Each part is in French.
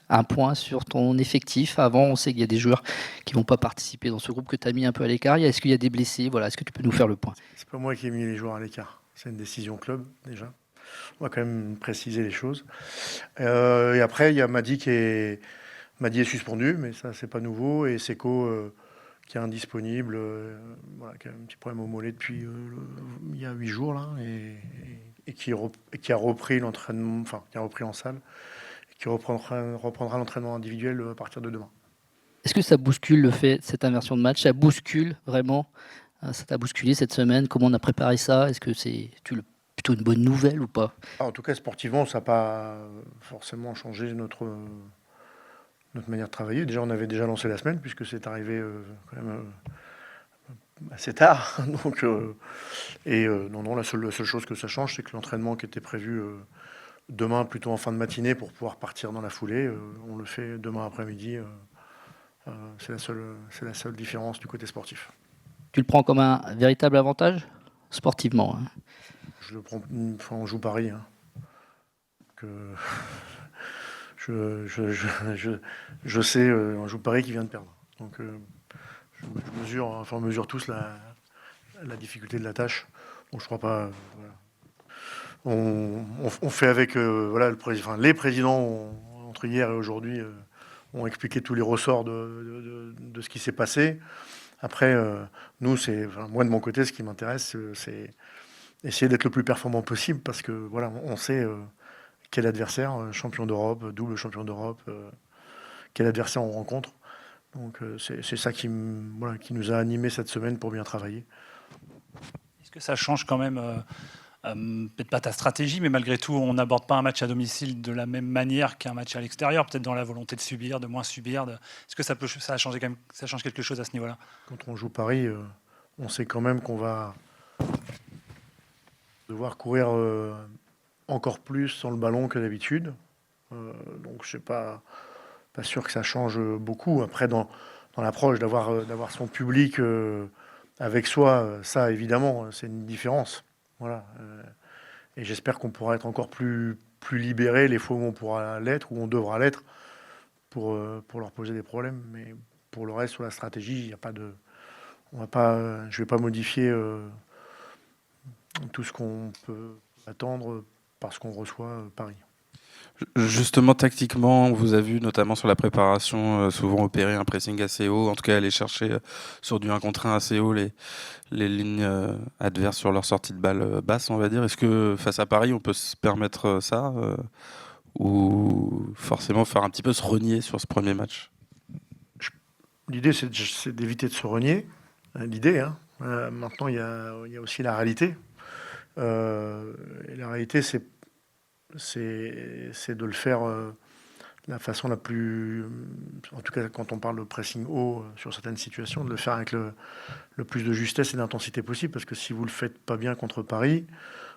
un point sur ton effectif. Avant, on sait qu'il y a des joueurs qui vont pas participer dans ce groupe que tu as mis un peu à l'écart. Est-ce qu'il y a des blessés? Voilà, est-ce que tu peux nous faire le point? C'est pas moi qui ai mis les joueurs à l'écart. C'est une décision club, déjà. On va quand même préciser les choses. Et après, il y a Madi est suspendu, mais ça, c'est pas nouveau. Et Seko, qui est indisponible, voilà, qui a un petit problème au mollet depuis il y a 8 jours, là, et qui a repris l'entraînement, enfin, qui a repris en salle, et qui reprendra l'entraînement individuel à partir de demain. Est-ce que ça bouscule le fait, cette inversion de match? Ça bouscule vraiment? Ça t'a bousculé cette semaine? Comment on a préparé ça? Est-ce que c'est plutôt une bonne nouvelle ou pas? En tout cas, sportivement, ça n'a pas forcément changé notre manière de travailler. Déjà, on avait déjà lancé la semaine, puisque c'est arrivé quand même assez tard. Donc, non, la seule chose que ça change, c'est que l'entraînement qui était prévu demain, plutôt en fin de matinée, pour pouvoir partir dans la foulée, on le fait demain après-midi. C'est la seule différence du côté sportif. Tu le prends comme un véritable avantage sportivement, hein? Je le prends, enfin, on joue Paris, hein. Que je sais, on joue Paris qui vient de perdre. Donc, on mesure tous la difficulté de la tâche. Donc, je crois pas. Voilà. On fait avec, voilà, les présidents entre hier et aujourd'hui ont expliqué tous les ressorts de ce qui s'est passé. Après, nous, moi de mon côté, ce qui m'intéresse, c'est essayer d'être le plus performant possible, parce que voilà, on sait quel adversaire, champion d'Europe, double champion d'Europe, quel adversaire on rencontre. Donc c'est ça voilà, qui nous a animés cette semaine pour bien travailler. Est-ce que ça change quand même, peut-être pas ta stratégie, mais malgré tout, on n'aborde pas un match à domicile de la même manière qu'un match à l'extérieur, peut-être dans la volonté de subir, de moins subir. Est-ce que ça a changé quand même, ça change quelque chose à ce niveau-là? Quand on joue Paris, on sait quand même qu'on va devoir courir encore plus sans le ballon que d'habitude. Donc je sais pas sûr que ça change beaucoup. Après, dans l'approche, d'avoir son public avec soi, ça évidemment, c'est une différence. Voilà. Et j'espère qu'on pourra être encore plus libéré les fois où on pourra l'être, où on devra l'être, pour leur poser des problèmes. Mais pour le reste, sur la stratégie, il y a pas de, on va pas, je vais pas modifier tout ce qu'on peut attendre parce qu'on reçoit Paris. Justement, tactiquement, on vous a vu notamment sur la préparation souvent opérer un pressing assez haut, en tout cas aller chercher sur du 1 contre 1 assez haut les lignes adverses sur leur sortie de balle basse, on va dire. Est-ce que face à Paris, on peut se permettre ça ou forcément faire un petit peu se renier sur ce premier match? L'idée, c'est d'éviter de se renier. L'idée, hein. Maintenant, il y a aussi la réalité. Et la réalité, c'est de le faire de la façon la plus, en tout cas quand on parle de pressing haut sur certaines situations, de le faire avec le plus de justesse et d'intensité possible, parce que si vous le faites pas bien contre Paris,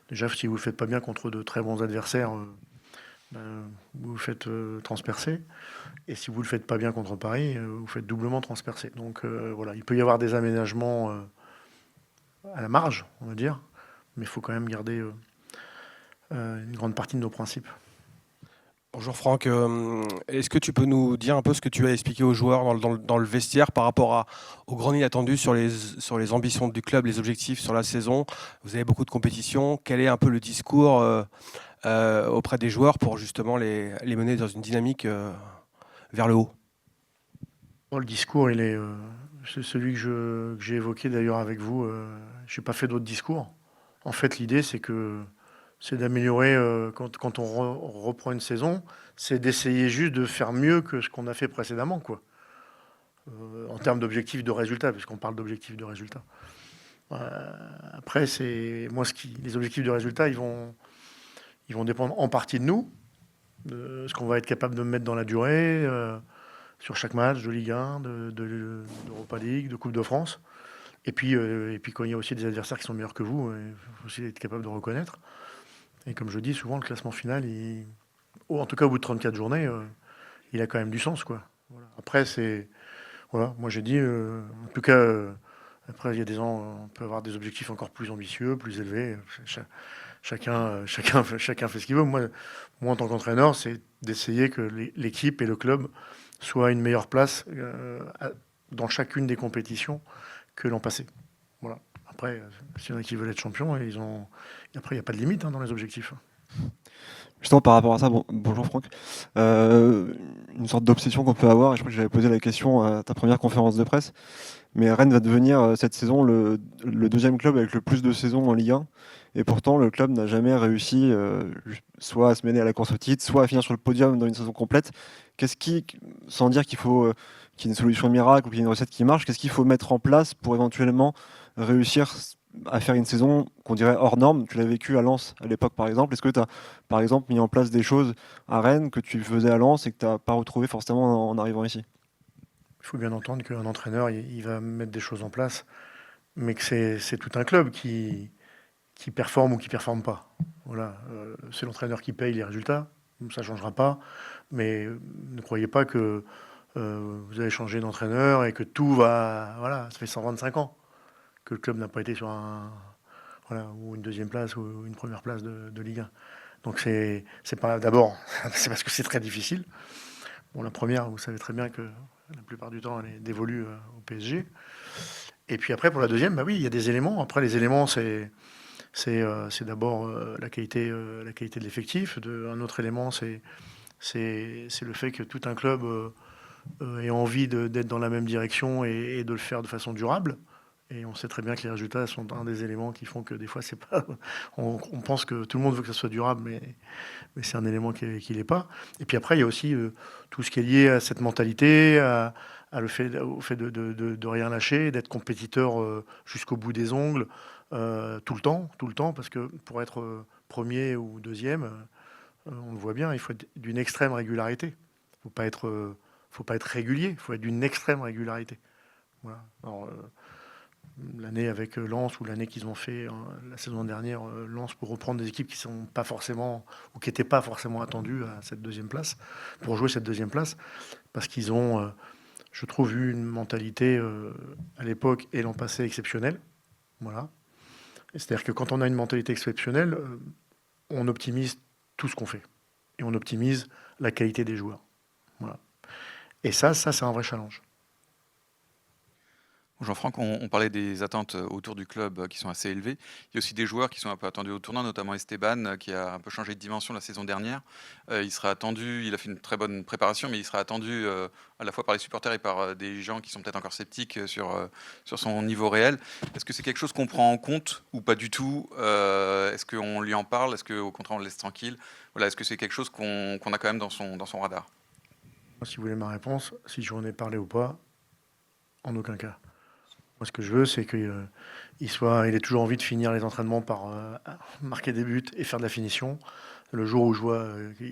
déjà si vous le faites pas bien contre de très bons adversaires, vous vous faites transpercer, et si vous le faites pas bien contre Paris, vous faites doublement transpercer. Donc voilà, il peut y avoir des aménagements à la marge, on va dire, mais il faut quand même garder une grande partie de nos principes. Bonjour Franck, est-ce que tu peux nous dire un peu ce que tu as expliqué aux joueurs dans le vestiaire par rapport au grand nid attendu sur les ambitions du club, les objectifs sur la saison? Vous avez beaucoup de compétitions. Quel est un peu le discours auprès des joueurs pour justement les mener dans une dynamique vers le haut? Le discours, c'est celui que j'ai évoqué d'ailleurs avec vous. Je n'ai pas fait d'autres discours. En fait, l'idée, c'est d'améliorer quand on reprend une saison, c'est d'essayer juste de faire mieux que ce qu'on a fait précédemment, quoi. En termes d'objectifs de résultats, puisqu'on parle d'objectifs de résultats. Après, les objectifs de résultats, ils vont dépendre en partie de nous, de ce qu'on va être capable de mettre dans la durée, sur chaque match de Ligue 1, d'Europa League, de Coupe de France. Et puis quand il y a aussi des adversaires qui sont meilleurs que vous, il faut aussi être capable de reconnaître. Et comme je dis souvent, le classement final, en tout cas au bout de 34 journées, il a quand même du sens, quoi. Voilà. Après, voilà, moi j'ai dit, en tout cas, après il y a des ans, on peut avoir des objectifs encore plus ambitieux, plus élevés. chacun fait ce qu'il veut. Moi, en tant qu'entraîneur, c'est d'essayer que l'équipe et le club soient à une meilleure place dans chacune des compétitions que l'an passé. Voilà. Après, s'il y en a qui veulent être champions, après, il n'y a pas de limite dans les objectifs. Justement, par rapport à ça, bonjour Franck, une sorte d'obsession qu'on peut avoir, et je crois que j'avais posé la question à ta première conférence de presse, mais Rennes va devenir cette saison le deuxième club avec le plus de saisons en Ligue 1, et pourtant le club n'a jamais réussi soit à se mêler à la course au titre, soit à finir sur le podium dans une saison complète. Sans dire qu'il faut qu'il y ait une solution miracle ou qu'il y ait une recette qui marche, qu'est-ce qu'il faut mettre en place pour éventuellement réussir à faire une saison qu'on dirait hors norme? Tu l'as vécu à Lens à l'époque par exemple. Est-ce que tu as par exemple mis en place des choses à Rennes que tu faisais à Lens et que tu n'as pas retrouvé forcément en arrivant ici? Il faut bien entendre qu'un entraîneur, il va mettre des choses en place, mais que c'est tout un club qui performe ou qui ne performe pas. Voilà, c'est l'entraîneur qui paye les résultats, ça ne changera pas, mais ne croyez pas que vous avez changé d'entraîneur et que tout va... Voilà, ça fait 125 ans que le club n'a pas été sur ou une deuxième place ou une première place de Ligue 1. Donc c'est pas d'abord, c'est parce que c'est très difficile. Bon, la première, vous savez très bien que la plupart du temps, elle est dévolue au PSG. Et puis après, pour la deuxième, bah oui, il y a des éléments. Après, les éléments, c'est d'abord la qualité de l'effectif. Un autre élément, c'est le fait que tout un club ait envie d'être dans la même direction et de le faire de façon durable. Et on sait très bien que les résultats sont un des éléments qui font que des fois, c'est pas. On pense que tout le monde veut que ça soit durable, mais c'est un élément qui l'est pas. Et puis après, il y a aussi tout ce qui est lié à cette mentalité, au fait de rien lâcher, d'être compétiteur jusqu'au bout des ongles, tout le temps, parce que pour être premier ou deuxième, on le voit bien, il faut être d'une extrême régularité. Faut pas être régulier, il faut être d'une extrême régularité. Voilà. Alors, l'année avec Lens ou l'année qu'ils ont fait la saison dernière, Lens, pour reprendre des équipes qui sont pas forcément ou qui n'étaient pas forcément attendues à cette deuxième place, pour jouer cette deuxième place, parce qu'ils ont, je trouve, eu une mentalité à l'époque et l'an passé exceptionnelle. Voilà. C'est-à-dire que quand on a une mentalité exceptionnelle, on optimise tout ce qu'on fait et on optimise la qualité des joueurs. Voilà. Et ça c'est un vrai challenge. Jean-Franck, on parlait des attentes autour du club qui sont assez élevées. Il y a aussi des joueurs qui sont un peu attendus au tournant, notamment Esteban qui a un peu changé de dimension la saison dernière. Il sera attendu, il a fait une très bonne préparation, mais il sera attendu à la fois par les supporters et par des gens qui sont peut-être encore sceptiques sur son niveau réel. Est-ce que c'est quelque chose qu'on prend en compte ou pas du tout? Est-ce qu'on lui en parle? Est-ce qu'au contraire on le laisse tranquille? Voilà, est-ce que c'est quelque chose qu'on a quand même dans son radar? Si vous voulez ma réponse, si j'en ai parlé ou pas, en aucun cas. Moi, ce que je veux, c'est qu'il ait toujours envie de finir les entraînements par marquer des buts et faire de la finition. Le jour où je vois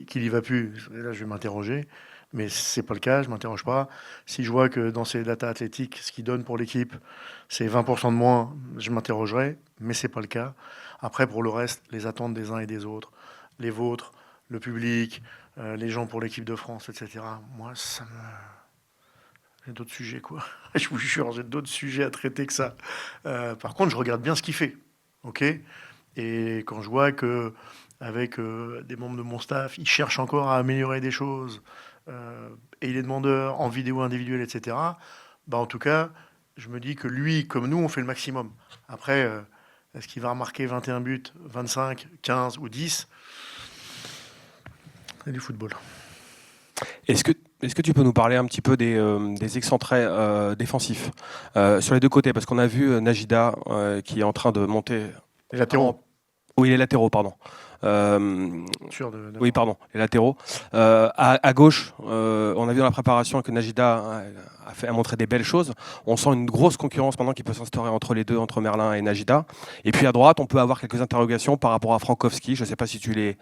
qu'il y va plus, là, je vais m'interroger. Mais c'est pas le cas, je m'interroge pas. Si je vois que dans ces data athlétiques, ce qu'il donne pour l'équipe, c'est 20% de moins, je m'interrogerai, mais c'est pas le cas. Après, pour le reste, les attentes des uns et des autres, les vôtres, le public, les gens pour l'équipe de France, etc. Moi, ça me... J'ai d'autres sujets, quoi. Je vous jure, j'ai d'autres sujets à traiter que ça. Par contre, je regarde bien ce qu'il fait, ok. Et quand je vois que avec des membres de mon staff, il cherche encore à améliorer des choses, et il est demandeur en vidéo individuelle, etc. Bah, en tout cas, je me dis que lui, comme nous, on fait le maximum. Après, est-ce qu'il va remarquer 21 buts, 25, 15 ou 10? C'est du football. Est-ce que tu peux nous parler un petit peu des excentrés défensifs sur les deux côtés? Parce qu'on a vu Najida qui est en train de monter... Les latéraux. Oui, les latéraux, pardon. Oui, pardon, les latéraux. À gauche, on a vu dans la préparation que Najida a montré des belles choses. On sent une grosse concurrence maintenant qui peut s'instaurer entre les deux, entre Merlin et Najida. Et puis à droite, on peut avoir quelques interrogations par rapport à Frankowski. Je ne sais pas si tu les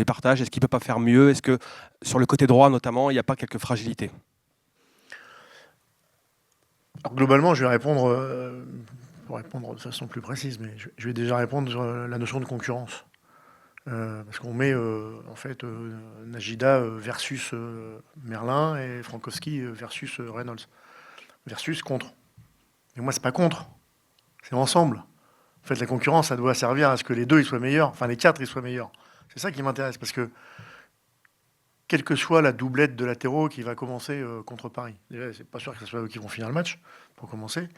partages. Est-ce qu'il ne peut pas faire mieux? Est-ce que sur le côté droit, notamment, il n'y a pas quelques fragilités? Alors, globalement, je vais répondre, pour répondre de façon plus précise, mais je vais déjà répondre sur la notion de concurrence. Parce qu'on met en fait Najida versus Merlin et Frankowski versus Reynolds. Versus contre. Et moi, c'est pas contre, c'est ensemble. En fait, la concurrence, ça doit servir à ce que les deux ils soient meilleurs, enfin les quatre ils soient meilleurs. C'est ça qui m'intéresse, parce que quelle que soit la doublette de latéraux qui va commencer contre Paris, déjà, c'est pas sûr que ce soit eux qui vont finir le match, pour commencer.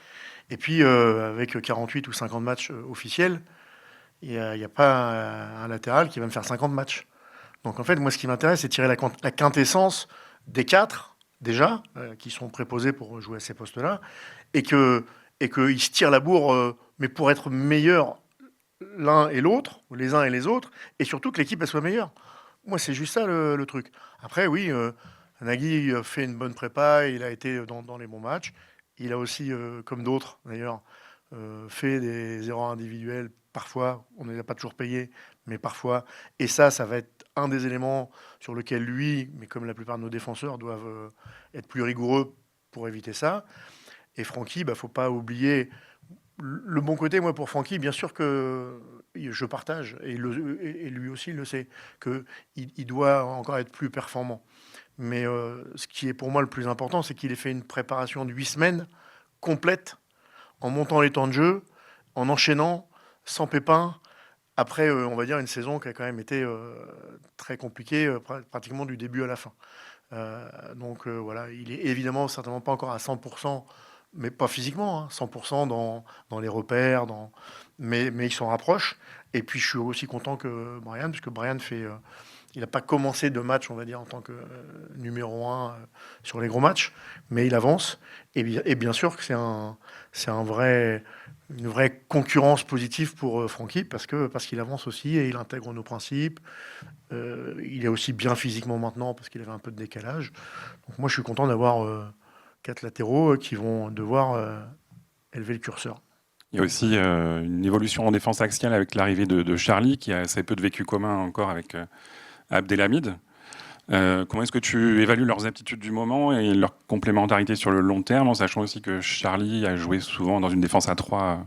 Et puis, avec 48 ou 50 matchs officiels, il n'y a pas un latéral qui va me faire 50 matchs. Donc, en fait, moi, ce qui m'intéresse, c'est tirer la quintessence des quatre, déjà, qui sont préposés pour jouer à ces postes-là, et qu'ils se tirent la bourre, mais pour être meilleurs l'un et l'autre, ou les uns et les autres, et surtout que l'équipe elle soit meilleure. Moi, c'est juste ça le truc. Après, oui, Nagui fait une bonne prépa, il a été dans les bons matchs. Il a aussi, comme d'autres d'ailleurs, fait des erreurs individuelles. Parfois, on ne les a pas toujours payées, mais parfois. Et ça va être un des éléments sur lequel lui, mais comme la plupart de nos défenseurs, doivent être plus rigoureux pour éviter ça. Et Francky, il ne faut pas oublier le bon côté, moi, pour Francky, bien sûr que je partage, et lui aussi, il le sait, qu'il doit encore être plus performant. Mais ce qui est pour moi le plus important, c'est qu'il ait fait une préparation de 8 semaines complète, en montant les temps de jeu, en enchaînant, sans pépin, après, on va dire, une saison qui a quand même été très compliquée, pratiquement du début à la fin. Donc voilà, il est évidemment certainement pas encore à 100%, mais pas physiquement, hein, 100% dans les repères, mais il s'en rapproche. Et puis je suis aussi content que Brian, puisque Brian il n'a pas commencé de match, on va dire, en tant que numéro 1 sur les gros matchs, mais il avance. Et bien sûr que c'est une vraie concurrence positive pour Francky, parce qu'il avance aussi et il intègre nos principes. Il est aussi bien physiquement maintenant, parce qu'il avait un peu de décalage. Donc moi, je suis content d'avoir 4 latéraux qui vont devoir élever le curseur. Il y a aussi une évolution en défense axiale avec l'arrivée de Charlie, qui a assez peu de vécu commun encore avec Abdelhamid. Comment est-ce que tu évalues leurs aptitudes du moment et leur complémentarité sur le long terme, en sachant aussi que Charlie a joué souvent dans une défense à 3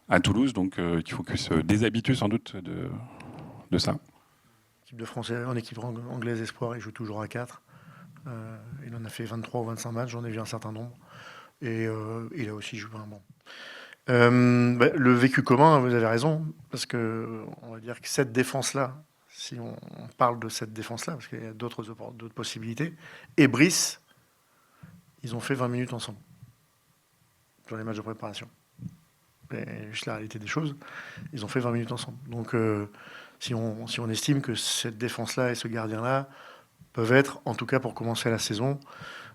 à Toulouse, donc il faut qu'il se déshabitue sans doute de ça. L'équipe de France en équipe anglaise espoir, il joue toujours à 4. Il en a fait 23 ou 25 matchs, j'en ai vu un certain nombre. Et il a aussi joué un bon. Le vécu commun, vous avez raison, parce que on va dire que cette défense-là, si on parle de cette défense-là, parce qu'il y a d'autres possibilités, et Brice, ils ont fait 20 minutes ensemble sur les matchs de préparation. C'est juste la réalité des choses. Ils ont fait 20 minutes ensemble. Donc, si on estime que cette défense-là et ce gardien-là peuvent être, en tout cas pour commencer la saison,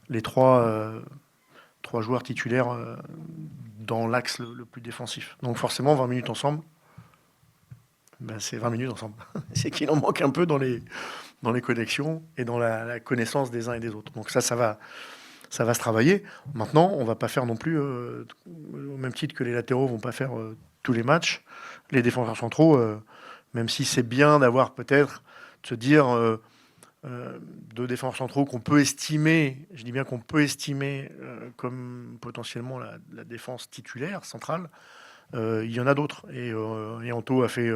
les trois joueurs titulaires dans l'axe le plus défensif. Donc forcément, 20 minutes ensemble, c'est 20 minutes ensemble. C'est qu'il en manque un peu dans les connexions et dans la connaissance des uns et des autres. Donc ça va se travailler. Maintenant, on ne va pas faire non plus, au même titre que les latéraux ne vont pas faire tous les matchs, les défenseurs centraux, même si c'est bien d'avoir peut-être, de se dire... de défenseurs centraux qu'on peut estimer, je dis bien qu'on peut estimer comme potentiellement la défense titulaire centrale, il y en a d'autres. Et Anto a fait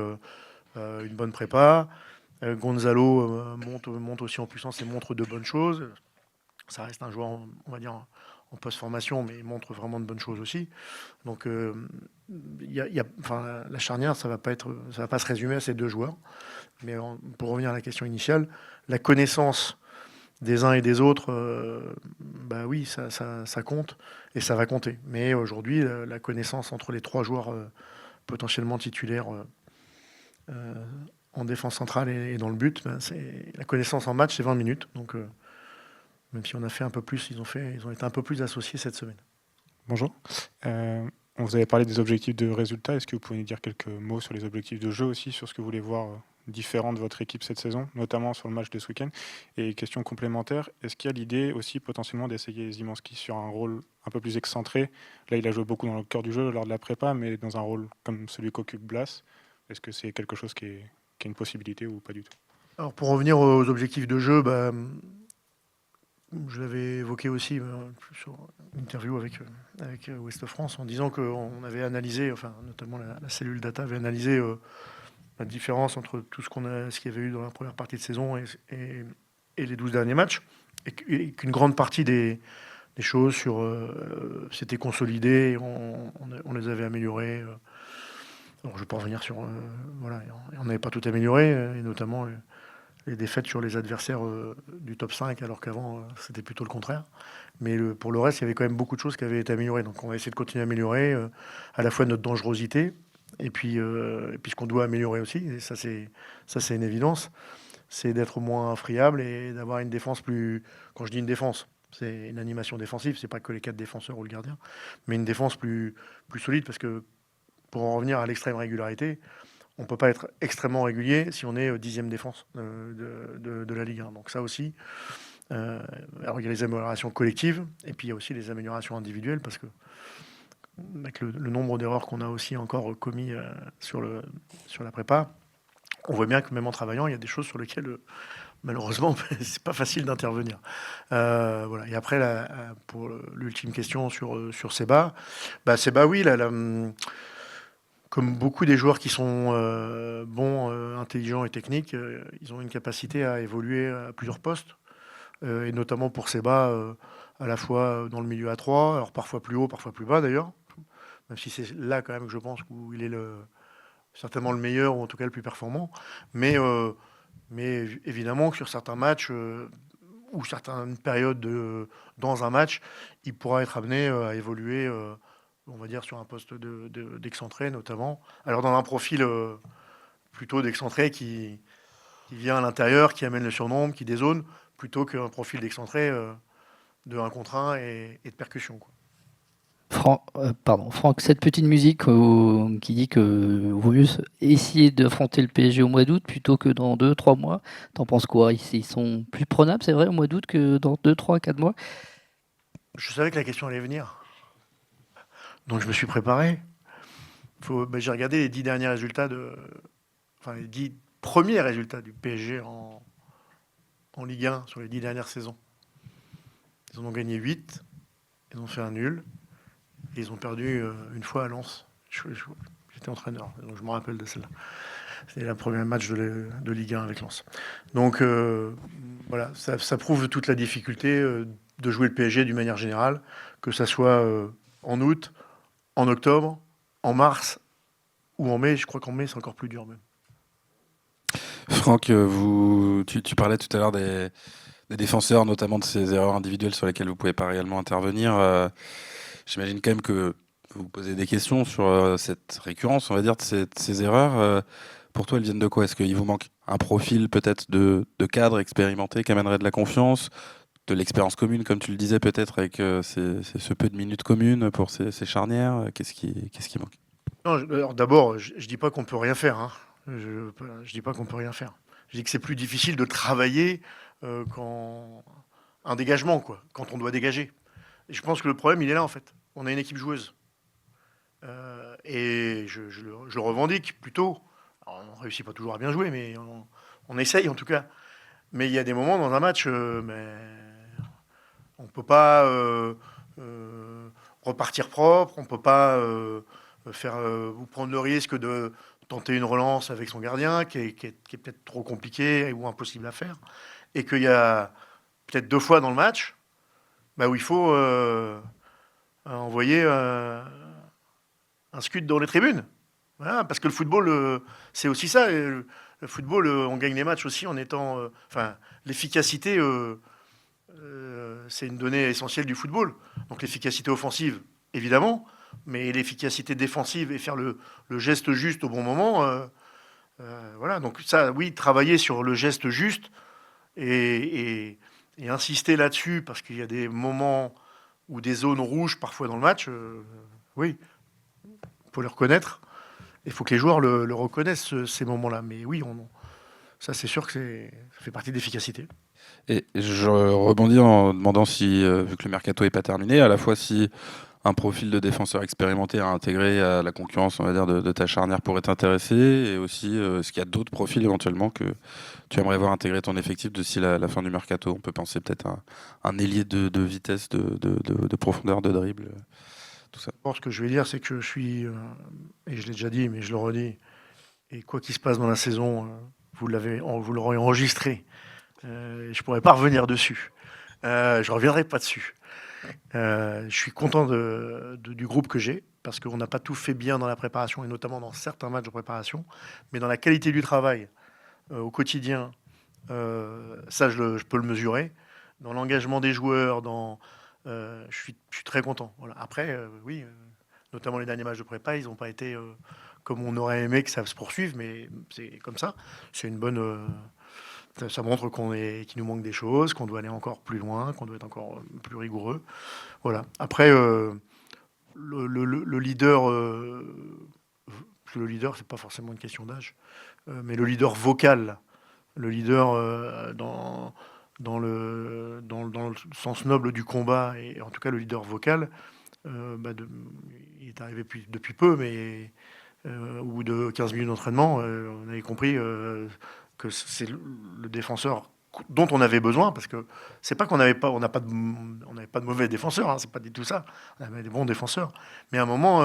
une bonne prépa. Gonzalo monte aussi en puissance et montre de bonnes choses. Ça reste un joueur, on va dire, en post-formation, mais il montre vraiment de bonnes choses aussi. Donc, la charnière, ça va pas se résumer à ces deux joueurs. Mais pour revenir à la question initiale, la connaissance des uns et des autres, oui, ça compte et ça va compter. Mais aujourd'hui, la connaissance entre les trois joueurs potentiellement titulaires en défense centrale et dans le but, c'est la connaissance en match, c'est 20 minutes. Donc, même si on a fait un peu plus, ils ont été un peu plus associés cette semaine. Bonjour. On vous avait parlé des objectifs de résultats. Est-ce que vous pouvez nous dire quelques mots sur les objectifs de jeu aussi, sur ce que vous voulez voir différent de votre équipe cette saison, notamment sur le match de ce week-end? Et question complémentaire, est-ce qu'il y a l'idée aussi potentiellement d'essayer Szymanski sur un rôle un peu plus excentré? Là, il a joué beaucoup dans le cœur du jeu lors de la prépa, mais dans un rôle comme celui qu'occupe Blas, est-ce que c'est quelque chose qui est une possibilité ou pas du tout? Alors, pour revenir aux objectifs de jeu, je l'avais évoqué aussi sur une interview avec Ouest France en disant qu'on avait analysé, enfin notamment la cellule data avait analysé la différence entre tout ce qu'il y avait eu dans la première partie de saison et les 12 derniers matchs, et qu'une grande partie des choses s'étaient consolidées, on les avait améliorées. Donc je ne vais pas revenir sur... voilà, on n'avait pas tout amélioré, et notamment les défaites sur les adversaires du top 5, alors qu'avant, c'était plutôt le contraire. Mais pour le reste, il y avait quand même beaucoup de choses qui avaient été améliorées. Donc on va essayer de continuer à améliorer à la fois notre dangerosité, et puis ce qu'on doit améliorer aussi, et ça c'est une évidence, c'est d'être moins friable et d'avoir une défense plus... Quand je dis une défense, c'est une animation défensive, c'est pas que les 4 défenseurs ou le gardien, mais une défense plus solide, parce que pour en revenir à l'extrême régularité, on ne peut pas être extrêmement régulier si on est 10e défense de la Ligue 1. Donc ça aussi, alors il y a les améliorations collectives, et puis il y a aussi les améliorations individuelles, parce que avec le nombre d'erreurs qu'on a aussi encore commis sur la prépa, on voit bien que même en travaillant, il y a des choses sur lesquelles, malheureusement, c'est pas facile d'intervenir. Voilà. Et après, pour l'ultime question sur Seba, Seba, oui, comme beaucoup des joueurs qui sont bons, intelligents et techniques, ils ont une capacité à évoluer à plusieurs postes, et notamment pour Seba, à la fois dans le milieu à 3, alors parfois plus haut, parfois plus bas d'ailleurs, même si c'est là quand même que je pense où il est certainement le meilleur, ou en tout cas le plus performant. Mais évidemment que sur certains matchs ou certaines périodes dans un match, il pourra être amené à évoluer, on va dire, sur un poste d'excentré notamment. Alors dans un profil plutôt d'excentré qui vient à l'intérieur, qui amène le surnombre, qui dézone, plutôt qu'un profil d'excentré de 1 contre 1 et de percussion, quoi. Franck, cette petite musique qui dit que vaut mieux essayer d'affronter le PSG au mois d'août plutôt que dans 2-3 mois, t'en penses quoi? Ils sont plus prenables, c'est vrai, au mois d'août que dans 2, 3, 4 mois? Je savais que la question allait venir. Donc je me suis préparé. J'ai regardé les 10 derniers résultats les 10 premiers résultats du PSG en Ligue 1 sur les 10 dernières saisons. Ils en ont gagné 8, ils ont fait un nul, et ils ont perdu une fois à Lens. J'étais entraîneur, donc je me rappelle de celle-là. C'était le premier match de Ligue 1 avec Lens. Donc voilà, ça prouve toute la difficulté de jouer le PSG d'une manière générale, que ça soit en août, en octobre, en mars ou en mai. Je crois qu'en mai, c'est encore plus dur même. Franck, tu parlais tout à l'heure des défenseurs, notamment de ces erreurs individuelles sur lesquelles vous ne pouvez pas réellement intervenir. J'imagine quand même que vous vous posez des questions sur cette récurrence, on va dire, de ces erreurs. Pour toi, elles viennent de quoi? Est-ce qu'il vous manque un profil peut-être de cadre expérimenté qui amènerait de la confiance, de l'expérience commune, comme tu le disais peut-être, avec ce peu de minutes communes pour ces charnières? Qu'est-ce qui manque? Non, alors d'abord, je dis pas qu'on peut rien faire, hein. Je dis pas qu'on peut rien faire. Je dis que c'est plus difficile de travailler quand un dégagement, quoi, quand on doit dégager. Et je pense que le problème, il est là, en fait. On a une équipe joueuse. Et je le revendique plutôt. Alors, on ne réussit pas toujours à bien jouer, mais on essaye, en tout cas. Mais il y a des moments dans un match, mais on ne peut pas repartir propre, on ne peut pas vous prendre le risque de tenter une relance avec son gardien qui est peut-être trop compliqué ou impossible à faire. Et qu'il y a peut-être 2 fois dans le match où il faut envoyer un scud dans les tribunes. Voilà, parce que le football, c'est aussi ça. Le football, on gagne les matchs aussi en étant... l'efficacité, c'est une donnée essentielle du football. Donc l'efficacité offensive, évidemment, mais l'efficacité défensive et faire le geste juste au bon moment, voilà. Donc ça, oui, travailler sur le geste juste et insister là-dessus, parce qu'il y a des moments ou des zones rouges parfois dans le match, oui, il faut le reconnaître. Il faut que les joueurs le reconnaissent, ces moments-là. Mais oui, ça c'est sûr que ça fait partie de l'efficacité. Et je rebondis en demandant si, vu que le mercato n'est pas terminé, à la fois si un profil de défenseur expérimenté à intégrer à la concurrence, on va dire, de ta charnière pourrait t'intéresser, et aussi est-ce qu'il y a d'autres profils éventuellement que tu aimerais voir intégrer ton effectif d'ici la fin du mercato? On peut penser peut-être à un ailier de vitesse, de profondeur, de dribble, tout ça. Ce que je vais dire, c'est que je suis, et je l'ai déjà dit, mais je le redis, et quoi qu'il se passe dans la saison, vous l'aurez enregistré, je ne pourrai pas revenir dessus. Je ne reviendrai pas dessus. Je suis content du groupe que j'ai, parce qu'on n'a pas tout fait bien dans la préparation, et notamment dans certains matchs de préparation, mais dans la qualité du travail au quotidien, ça je peux le mesurer. Dans l'engagement des joueurs, je suis très content. Voilà. Après, oui, notamment les derniers matchs de prépa, ils n'ont pas été comme on aurait aimé que ça se poursuive, mais c'est comme ça. C'est une bonne... ça montre qu'il nous manque des choses, qu'on doit aller encore plus loin, qu'on doit être encore plus rigoureux. Voilà. Après, le leader, le leader, c'est pas forcément une question d'âge, mais le leader vocal, le leader dans le sens noble du combat, et en tout cas le leader vocal, il est arrivé depuis peu, mais au bout de 15 minutes d'entraînement, on avait compris que c'est le défenseur dont on avait besoin, parce que c'est pas qu'on n'avait pas, on n'avait pas de mauvais défenseurs, hein, c'est pas du tout ça, on avait des bons défenseurs, mais à un moment,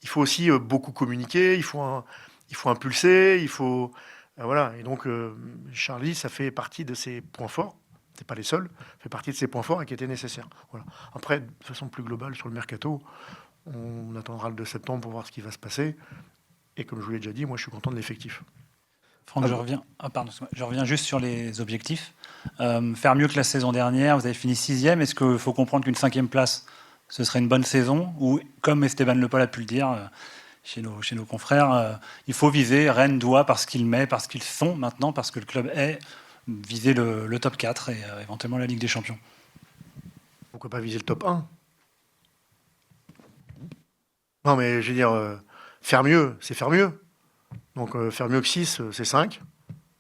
il faut aussi beaucoup communiquer, il faut impulser, il faut voilà, et donc Charlie, ça fait partie de ses points forts, c'est pas les seuls, ça fait partie de ses points forts et qui étaient nécessaires. Voilà. Après, de façon plus globale sur le mercato, on attendra le 2 septembre pour voir ce qui va se passer, et comme je vous l'ai déjà dit, moi je suis content de l'effectif. Franck, je reviens juste sur les objectifs. Faire mieux que la saison dernière, vous avez fini 6e. Est-ce qu'il faut comprendre qu'une 5e place, ce serait une bonne saison? Ou, comme Esteban Le Paul a pu le dire chez nos confrères, il faut viser, Rennes doit, parce qu'ils sont maintenant, parce que le club est, viser le top 4 et éventuellement la Ligue des Champions. Pourquoi pas viser le top 1? Non, mais je veux dire, faire mieux, c'est faire mieux. Donc faire mieux que 6, c'est 5,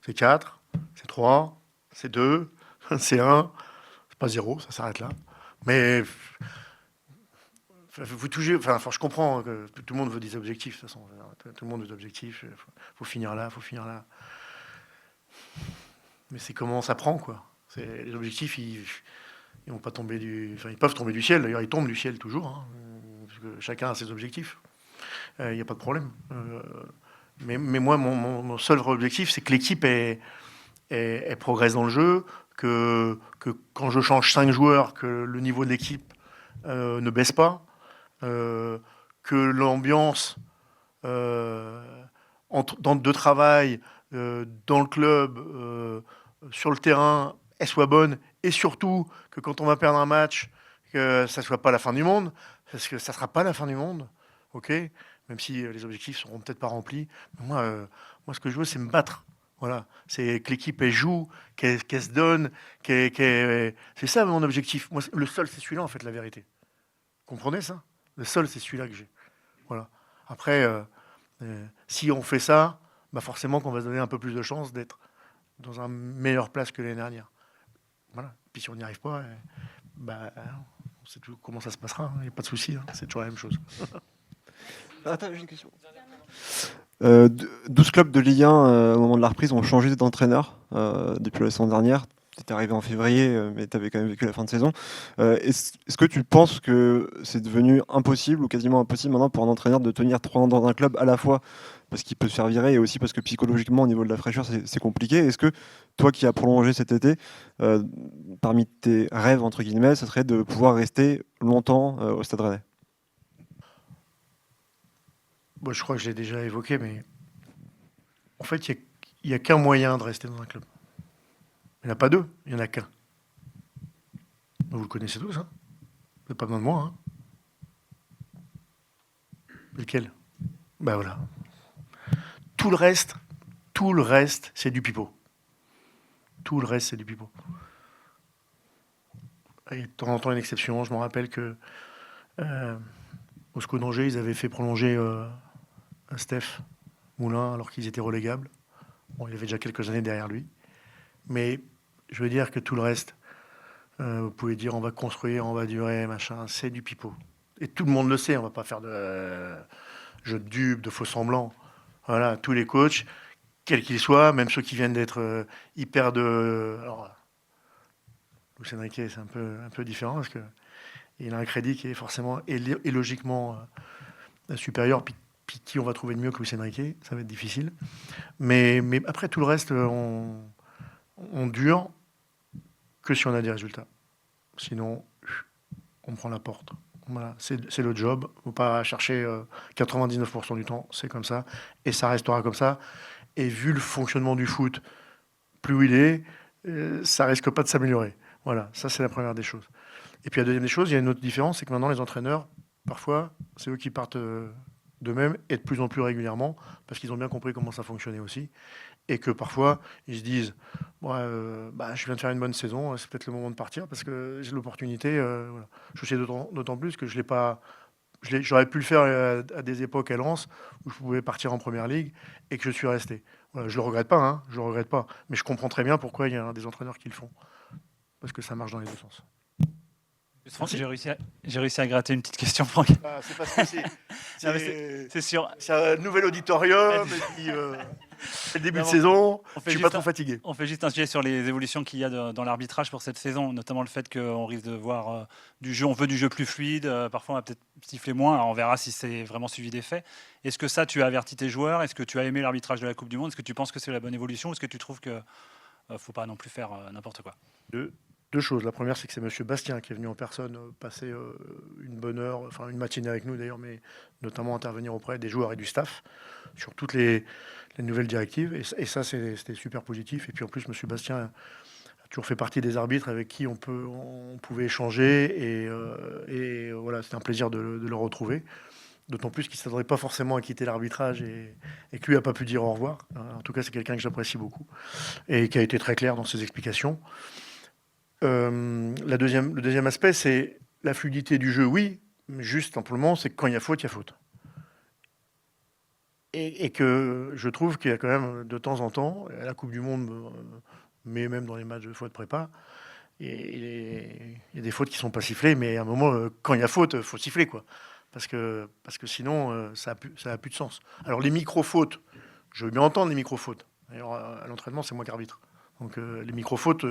c'est 4, c'est 3, c'est 2, c'est 1, c'est pas 0, ça s'arrête là. Mais vous touchez, enfin, je comprends que tout le monde veut des objectifs, de toute façon. Tout le monde veut des objectifs, faut finir là, faut finir là. Mais c'est comment ça prend, quoi. Les objectifs, ils vont pas tomber enfin, ils peuvent tomber du ciel, d'ailleurs ils tombent du ciel toujours, hein, parce que chacun a ses objectifs. Il n'y a pas de problème. Mais moi, mon seul vrai objectif, c'est que l'équipe progresse dans le jeu, que quand je change 5 joueurs, que le niveau de l'équipe ne baisse pas, que l'ambiance de travail dans le club, sur le terrain, elle soit bonne, et surtout que quand on va perdre un match, que ça ne soit pas la fin du monde, parce que ça ne sera pas la fin du monde, ok ? Même si les objectifs seront peut-être pas remplis. Mais moi, ce que je veux, c'est me battre. Voilà. C'est que l'équipe, elle joue, qu'elle se donne. C'est ça, mon objectif. Moi, le seul, c'est celui-là, en fait, la vérité. Comprenez ça? Le seul, c'est celui-là que j'ai. Voilà. Après, si on fait ça, forcément qu'on va se donner un peu plus de chance d'être dans une meilleure place que l'année dernière. Voilà. Puis si on n'y arrive pas, on sait tout comment ça se passera. Il n'y a pas de souci. Hein. C'est toujours la même chose. Attends, j'ai une question. 12 clubs de Ligue 1 au moment de la reprise ont changé d'entraîneur depuis la saison dernière. Tu étais arrivé en février, mais tu avais quand même vécu la fin de saison. Est-ce que tu penses que c'est devenu impossible ou quasiment impossible maintenant pour un entraîneur de tenir 3 ans dans un club, à la fois parce qu'il peut se faire virer et aussi parce que psychologiquement, au niveau de la fraîcheur, c'est compliqué? Est-ce que toi qui as prolongé cet été, parmi tes rêves, entre guillemets, ça serait de pouvoir rester longtemps au Stade Rennais? Bon, je crois que je l'ai déjà évoqué, mais en fait, il n'y a qu'un moyen de rester dans un club. Il n'y en a pas deux, il n'y en a qu'un. Vous le connaissez tous, hein? Vous n'avez pas besoin de moi, hein? Lequel? Ben voilà. Tout le reste, c'est du pipeau. Tout le reste, c'est du pipeau. Et de temps en temps, une exception. Je me rappelle que au SCO d'Angers, ils avaient fait prolonger Steph Moulin alors qu'ils étaient relégables. Bon, il y avait déjà quelques années derrière lui. Mais je veux dire que tout le reste, vous pouvez dire on va construire, on va durer, machin, c'est du pipeau. Et tout le monde le sait, on va pas faire de jeu de dupes, de faux semblants. Voilà, tous les coachs, quels qu'ils soient, même ceux qui viennent d'être hyper de... Alors, Luis Enrique, c'est un peu différent parce qu'il a un crédit qui est forcément et logiquement supérieur. Puis qui on va trouver de mieux que Luis Enrique, ça va être difficile. Mais après, tout le reste, on dure que si on a des résultats. Sinon, on prend la porte. Voilà, c'est le job. Il ne faut pas chercher 99% du temps. C'est comme ça. Et ça restera comme ça. Et vu le fonctionnement du foot, plus il est, ça risque pas de s'améliorer. Voilà, ça c'est la première des choses. Et puis la deuxième des choses, il y a une autre différence, c'est que maintenant les entraîneurs, parfois, c'est eux qui partent d'eux-mêmes et de plus en plus régulièrement, parce qu'ils ont bien compris comment ça fonctionnait aussi. Et que parfois, ils se disent ouais, je viens de faire une bonne saison, c'est peut-être le moment de partir, parce que j'ai l'opportunité. Voilà. Je sais d'autant plus que je l'ai pas. J'aurais pu le faire à des époques à Lens où je pouvais partir en première ligue et que je suis resté. Voilà, je le regrette pas, hein, je le regrette pas. Mais je comprends très bien pourquoi il y a des entraîneurs qui le font. Parce que ça marche dans les deux sens. J'ai réussi à gratter une petite question, Franck. Ah, c'est parce que c'est sûr. C'est un nouvel auditorium et puis c'est le début de saison. Je suis pas trop fatigué. On fait juste un sujet sur les évolutions qu'il y a dans l'arbitrage pour cette saison, notamment le fait qu'on risque de voir du jeu. On veut du jeu plus fluide. Parfois, on va peut-être siffler moins. Alors, on verra si c'est vraiment suivi des faits. Est-ce que ça, tu as averti tes joueurs? Est-ce que tu as aimé l'arbitrage de la Coupe du Monde? Est-ce que tu penses que c'est la bonne évolution? Est-ce que tu trouves que faut pas non plus faire n'importe quoi? Deux choses. La première, c'est que c'est M. Bastien qui est venu en personne passer une bonne heure, enfin une matinée avec nous d'ailleurs, mais notamment intervenir auprès des joueurs et du staff sur toutes les nouvelles directives. Et ça, c'était super positif. Et puis en plus, M. Bastien a toujours fait partie des arbitres avec qui on pouvait échanger. Et voilà, c'était un plaisir de le retrouver. D'autant plus qu'il ne s'attendait pas forcément à quitter l'arbitrage et que lui n'a pas pu dire au revoir. En tout cas, c'est quelqu'un que j'apprécie beaucoup et qui a été très clair dans ses explications. Le deuxième aspect, c'est la fluidité du jeu, oui, mais juste simplement, c'est que quand il y a faute, il y a faute. Et que je trouve qu'il y a quand même de temps en temps, à la Coupe du Monde, mais même dans les matchs de fois de prépa, il y a des fautes qui ne sont pas sifflées, mais à un moment, quand il y a faute, il faut siffler, quoi. Parce que sinon, ça a plus de sens. Alors les micro-fautes, je veux bien entendre les micro-fautes. D'ailleurs, à l'entraînement, c'est moi qui arbitre. Donc les micro-fautes...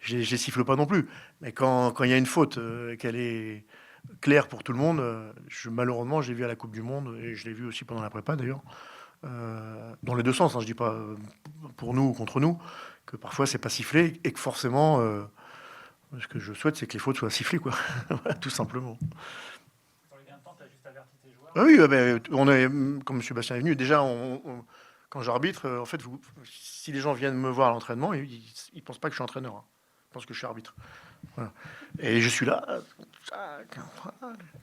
je les siffle pas non plus. Mais quand il y a une faute, qu'elle est claire pour tout le monde, malheureusement, j'ai vu à la Coupe du Monde, et je l'ai vu aussi pendant la prépa d'ailleurs, dans les deux sens, hein, je dis pas pour nous ou contre nous, que parfois c'est pas sifflé, et que forcément, ce que je souhaite, c'est que les fautes soient sifflées, quoi. Tout simplement. Ah oui, on est, comme M. Bastien est venu, déjà, quand j'arbitre, en fait, si les gens viennent me voir à l'entraînement, ils ne pensent pas que je suis entraîneur. Hein. Je pense que je suis arbitre. Voilà. Et je suis là.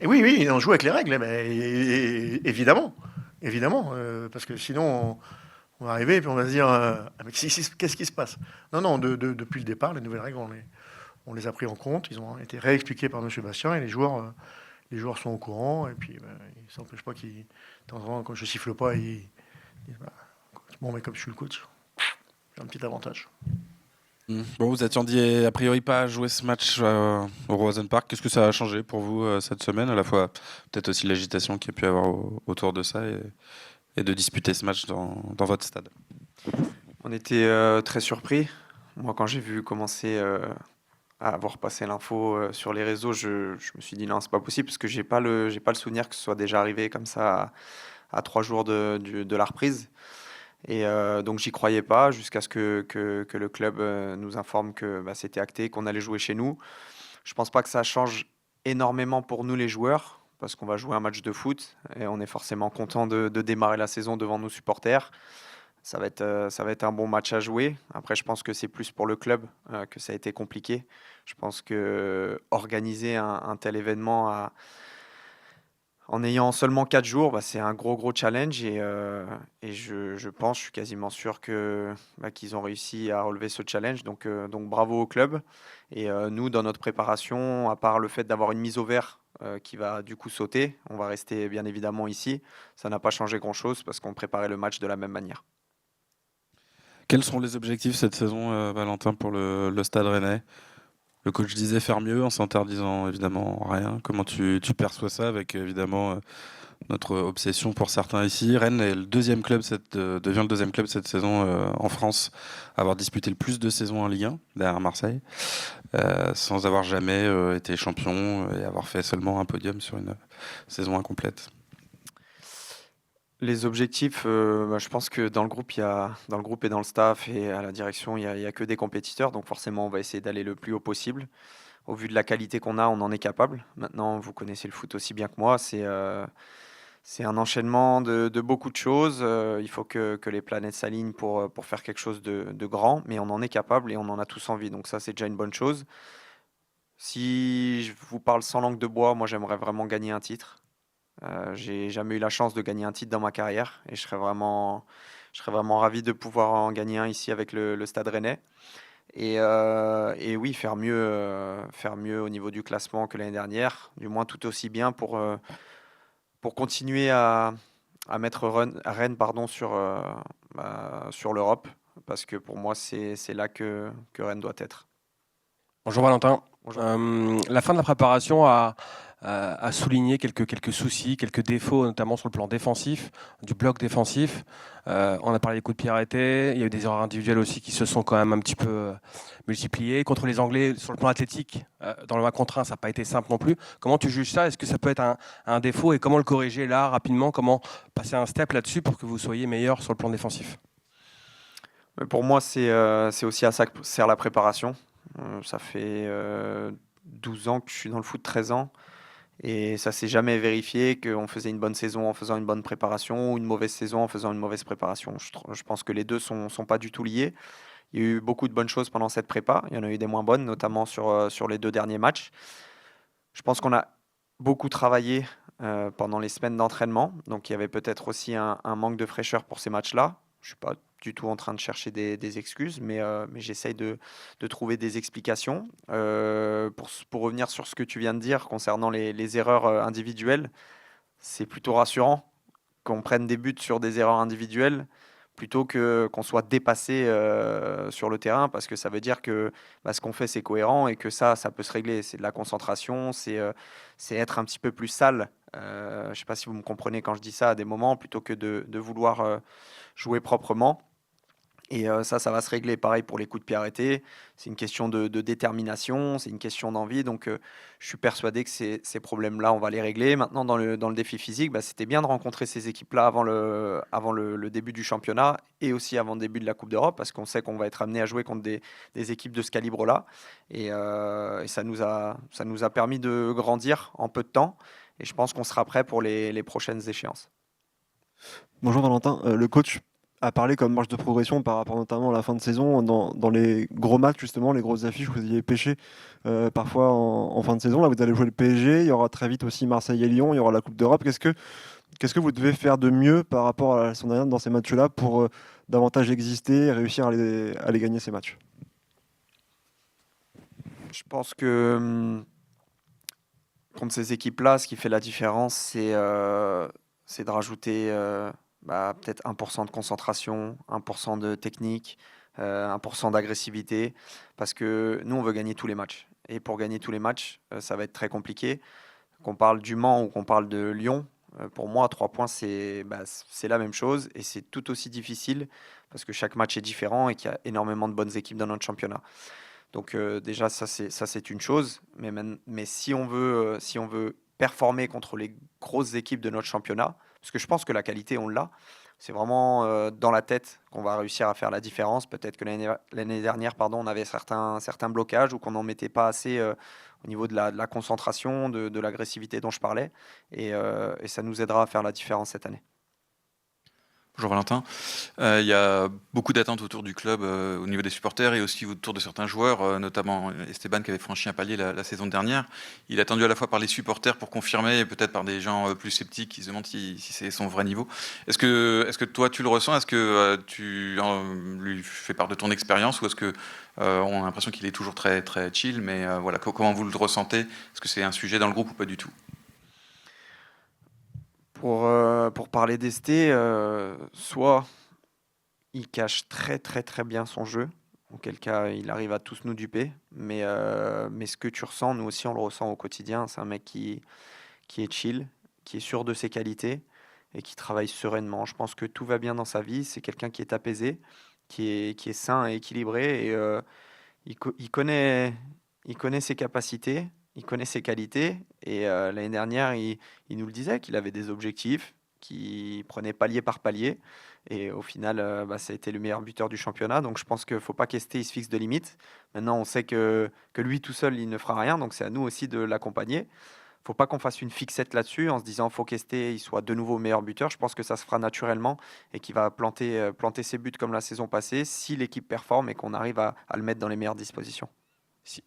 Et oui, on joue avec les règles, mais évidemment. Parce que sinon, on va arriver et puis on va se dire qu'est-ce qui se passe? Non, depuis le départ, les nouvelles règles, on les a pris en compte. Ils ont été réexpliqués par M. Bastien et les joueurs sont au courant. Et puis, ça n'empêche pas qu'ils, quand je siffle pas, ils disent bon, mais comme je suis le coach, j'ai un petit avantage. Bon, vous attendiez a priori pas à jouer ce match au Rosen Park. Qu'est-ce que ça a changé pour vous cette semaine? À la fois, peut-être aussi l'agitation qu'il y a pu y avoir autour de ça et de disputer ce match dans votre stade. On était très surpris. Moi, quand j'ai vu commencer à avoir passé l'info sur les réseaux, je me suis dit non, c'est pas possible parce que j'ai pas le souvenir que ce soit déjà arrivé comme ça à 3 jours de la reprise. Et donc j'y croyais pas jusqu'à ce que le club nous informe que c'était acté, qu'on allait jouer chez nous. Je pense pas que ça change énormément pour nous les joueurs, parce qu'on va jouer un match de foot et on est forcément content de démarrer la saison devant nos supporters. Ça va être un bon match à jouer. Après, je pense que c'est plus pour le club que ça a été compliqué. Je pense que organiser un tel événement en ayant seulement 4 jours, c'est un gros challenge et je suis quasiment sûr qu'ils ont réussi à relever ce challenge. Donc bravo au club. Et nous, dans notre préparation, à part le fait d'avoir une mise au vert qui va du coup sauter, on va rester bien évidemment ici. Ça n'a pas changé grand-chose parce qu'on préparait le match de la même manière. Quels sont les objectifs cette saison, Valentin, pour le Stade Rennais? Le coach disait faire mieux en s'interdisant évidemment rien. Comment tu perçois ça avec évidemment notre obsession pour certains ici? Rennes est devient le deuxième club cette saison en France à avoir disputé le plus de saisons en Ligue 1 derrière Marseille, sans avoir jamais été champion et avoir fait seulement un podium sur une saison incomplète. Les objectifs, je pense que dans le groupe et dans le staff et à la direction, il y a que des compétiteurs. Donc forcément, on va essayer d'aller le plus haut possible. au vu de la qualité qu'on a, on en est capable. Maintenant, vous connaissez le foot aussi bien que moi, c'est un enchaînement de beaucoup de choses. Il faut que les planètes s'alignent pour faire quelque chose de grand, mais on en est capable et on en a tous envie. Donc ça, c'est déjà une bonne chose. Si je vous parle sans langue de bois, moi j'aimerais vraiment gagner un titre. J'ai jamais eu la chance de gagner un titre dans ma carrière et je serais vraiment ravi de pouvoir en gagner un ici avec le Stade Rennais. Et oui, faire mieux au niveau du classement que l'année dernière, du moins tout aussi bien pour continuer à mettre Rennes sur l'Europe, parce que pour moi, c'est là que Rennes doit être. Bonjour Valentin. Bonjour. La fin de la préparation a souligné quelques soucis, quelques défauts, notamment sur le plan défensif, du bloc défensif. On a parlé des coups de pied arrêtés. Il y a eu des erreurs individuelles aussi qui se sont quand même un petit peu multipliées. Contre les Anglais, sur le plan athlétique, dans le 1 contre 1, ça n'a pas été simple non plus. Comment tu juges ça? Est-ce que ça peut être un défaut et comment le corriger là, rapidement? Comment passer un step là-dessus pour que vous soyez meilleur sur le plan défensif? Mais pour moi, c'est aussi à ça que sert la préparation. Ça fait 12 ans que je suis dans le foot, 13 ans. Et ça s'est jamais vérifié qu'on faisait une bonne saison en faisant une bonne préparation ou une mauvaise saison en faisant une mauvaise préparation. Je pense que les deux sont pas du tout liés. Il y a eu beaucoup de bonnes choses pendant cette prépa. Il y en a eu des moins bonnes, notamment sur les 2 derniers matchs. Je pense qu'on a beaucoup travaillé pendant les semaines d'entraînement. Donc il y avait peut-être aussi un manque de fraîcheur pour ces matchs-là. Je ne suis pas du tout en train de chercher des excuses, mais j'essaye de trouver des explications. Pour revenir sur ce que tu viens de dire concernant les erreurs individuelles, c'est plutôt rassurant qu'on prenne des buts sur des erreurs individuelles plutôt qu'on soit dépassé sur le terrain, parce que ça veut dire que ce qu'on fait, c'est cohérent et que ça peut se régler. C'est de la concentration, c'est être un petit peu plus sale. Je ne sais pas si vous me comprenez quand je dis ça à des moments, plutôt que de vouloir jouer proprement. Et ça va se régler. Pareil pour les coups de pied arrêtés. C'est une question de détermination, c'est une question d'envie. Donc, je suis persuadé que ces problèmes-là, on va les régler. Maintenant, dans le défi physique, c'était bien de rencontrer ces équipes-là avant le début du championnat et aussi avant le début de la Coupe d'Europe, parce qu'on sait qu'on va être amené à jouer contre des équipes de ce calibre-là. Et ça nous a permis de grandir en peu de temps. Et je pense qu'on sera prêt pour les prochaines échéances. Bonjour Valentin, le coach a parlé comme marge de progression par rapport notamment à la fin de saison, dans les gros matchs justement, les grosses affiches, vous aviez pêché parfois en fin de saison. Là, vous allez jouer le PSG, il y aura très vite aussi Marseille et Lyon, il y aura la Coupe d'Europe. Qu'est-ce que vous devez faire de mieux par rapport à la saison dernière dans ces matchs-là pour davantage exister et réussir à les gagner ces matchs? Je pense que contre ces équipes-là, ce qui fait la différence, c'est de rajouter peut-être 1% de concentration, 1% de technique, 1% d'agressivité, parce que nous, on veut gagner tous les matchs. Et pour gagner tous les matchs, ça va être très compliqué. Qu'on parle du Mans ou qu'on parle de Lyon, pour moi, 3 points, c'est la même chose et c'est tout aussi difficile parce que chaque match est différent et qu'il y a énormément de bonnes équipes dans notre championnat. Donc déjà, ça c'est une chose. Mais si on veut performer contre les grosses équipes de notre championnat, parce que je pense que la qualité, on l'a, c'est vraiment dans la tête qu'on va réussir à faire la différence. Peut-être que l'année dernière, on avait certains blocages ou qu'on n'en mettait pas assez au niveau de la concentration, de l'agressivité dont je parlais. Et ça nous aidera à faire la différence cette année. Bonjour Valentin. Il y a beaucoup d'attentes autour du club au niveau des supporters et aussi autour de certains joueurs, notamment Esteban qui avait franchi un palier la saison dernière. Il est attendu à la fois par les supporters pour confirmer et peut-être par des gens plus sceptiques qui se demandent si c'est son vrai niveau. Est-ce que toi tu le ressens? Est-ce que tu lui fais part de ton expérience ou est-ce que on a l'impression qu'il est toujours très, très chill, mais voilà, comment vous le ressentez? Est-ce que c'est un sujet dans le groupe ou pas du tout? Pour parler d'Esté, soit il cache très très très bien son jeu, auquel cas il arrive à tous nous duper, mais ce que tu ressens, nous aussi on le ressent au quotidien, c'est un mec qui est chill, qui est sûr de ses qualités et qui travaille sereinement. Je pense que tout va bien dans sa vie, c'est quelqu'un qui est apaisé, qui est sain et équilibré et il connaît ses capacités. Il connaît ses qualités et l'année dernière, il nous le disait qu'il avait des objectifs. qui prenait palier par palier. Et au final, ça a été le meilleur buteur du championnat. Donc je pense qu'il ne faut pas qu'Esté il se fixe de limites. Maintenant, on sait que lui tout seul, il ne fera rien. Donc c'est à nous aussi de l'accompagner. Il ne faut pas qu'on fasse une fixette là-dessus en se disant qu'il faut qu'Esté il soit de nouveau meilleur buteur. Je pense que ça se fera naturellement et qu'il va planter ses buts comme la saison passée si l'équipe performe et qu'on arrive à le mettre dans les meilleures dispositions.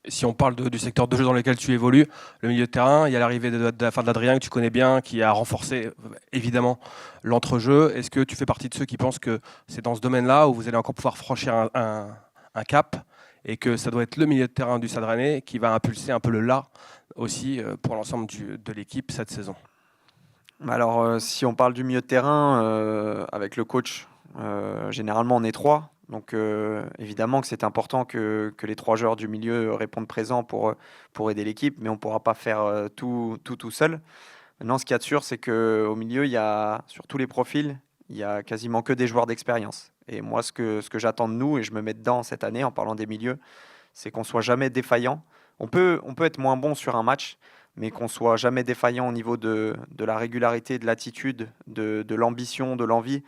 Si on parle du secteur de jeu dans lequel tu évolues, le milieu de terrain, il y a l'arrivée de la fin d'Adrien que tu connais bien, qui a renforcé évidemment l'entrejeu. Est-ce que tu fais partie de ceux qui pensent que c'est dans ce domaine-là où vous allez encore pouvoir franchir un cap et que ça doit être le milieu de terrain du Stade Rennais qui va impulser un peu le là aussi pour l'ensemble de l'équipe cette saison? Alors, si on parle du milieu de terrain, avec le coach, généralement on est 3. Donc évidemment que c'est important que les 3 joueurs du milieu répondent présents pour aider l'équipe, mais on ne pourra pas faire tout seul. Maintenant, ce qu'il y a de sûr, c'est qu'au milieu, il y a, sur tous les profils, il y a quasiment que des joueurs d'expérience. Et moi, ce que j'attends de nous, et je me mets dedans cette année en parlant des milieux, c'est qu'on ne soit jamais défaillant. On peut être moins bon sur un match, mais qu'on ne soit jamais défaillant au niveau de la régularité, de l'attitude, de l'ambition, de l'envie.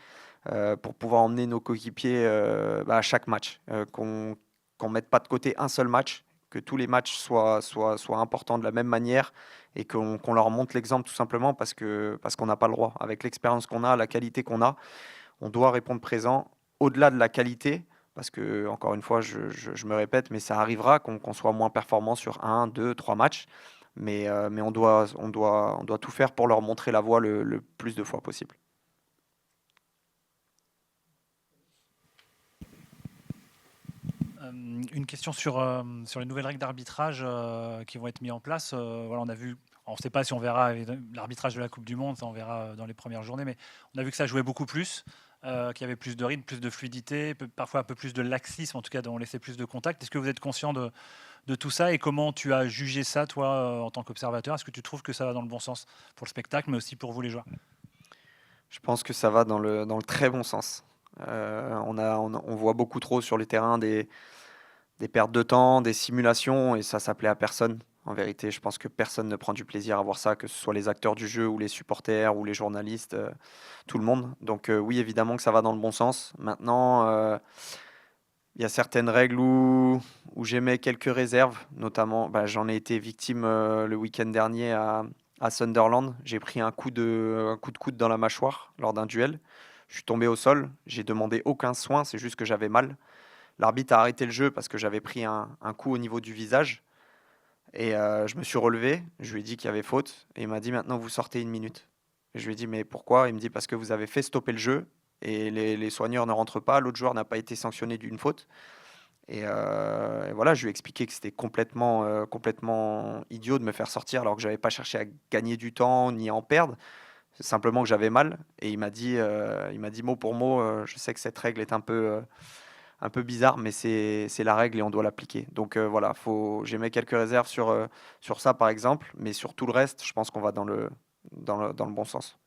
Pour pouvoir emmener nos coéquipiers à chaque match, qu'on ne mette pas de côté un seul match, que tous les matchs soient importants de la même manière et qu'on leur montre l'exemple tout simplement parce qu'on n'a pas le droit. Avec l'expérience qu'on a, la qualité qu'on a, on doit répondre présent au-delà de la qualité parce que, encore une fois, je me répète, mais ça arrivera qu'on soit moins performant sur 1, 2, 3 matchs, mais on doit tout faire pour leur montrer la voie le plus de fois possible. Une question sur les nouvelles règles d'arbitrage qui vont être mises en place. On a vu, on ne sait pas si on verra l'arbitrage de la Coupe du Monde, ça on verra dans les premières journées, mais on a vu que ça jouait beaucoup plus, qu'il y avait plus de rythme, plus de fluidité, parfois un peu plus de laxisme, en tout cas on laissait plus de contact. Est-ce que vous êtes conscient de tout ça et comment tu as jugé ça, toi, en tant qu'observateur? Est-ce que tu trouves que ça va dans le bon sens pour le spectacle, mais aussi pour vous les joueurs? Je pense que ça va dans le très bon sens. On voit beaucoup trop sur les terrains des pertes de temps, des simulations, et ça plaît à personne. En vérité, je pense que personne ne prend du plaisir à voir ça, que ce soit les acteurs du jeu ou les supporters ou les journalistes, tout le monde. Donc oui, évidemment que ça va dans le bon sens. Maintenant, il y a certaines règles où j'émets quelques réserves, notamment, j'en ai été victime le week-end dernier à Sunderland. J'ai pris un coup de coude dans la mâchoire lors d'un duel. Je suis tombé au sol, j'ai demandé aucun soin, c'est juste que j'avais mal. L'arbitre a arrêté le jeu parce que j'avais pris un coup au niveau du visage. Et je me suis relevé, je lui ai dit qu'il y avait faute. Et il m'a dit maintenant vous sortez 1 minute. Et je lui ai dit mais pourquoi? Il me dit parce que vous avez fait stopper le jeu. Et les soigneurs ne rentrent pas, l'autre joueur n'a pas été sanctionné d'une faute. Et voilà, je lui ai expliqué que c'était complètement idiot de me faire sortir alors que je n'avais pas cherché à gagner du temps ni à en perdre. C'est simplement que j'avais mal. Et il m'a dit mot pour mot, je sais que cette règle est un peu bizarre, mais c'est la règle et on doit l'appliquer. Donc voilà, j'émets quelques réserves sur ça par exemple, mais sur tout le reste, je pense qu'on va dans le bon sens.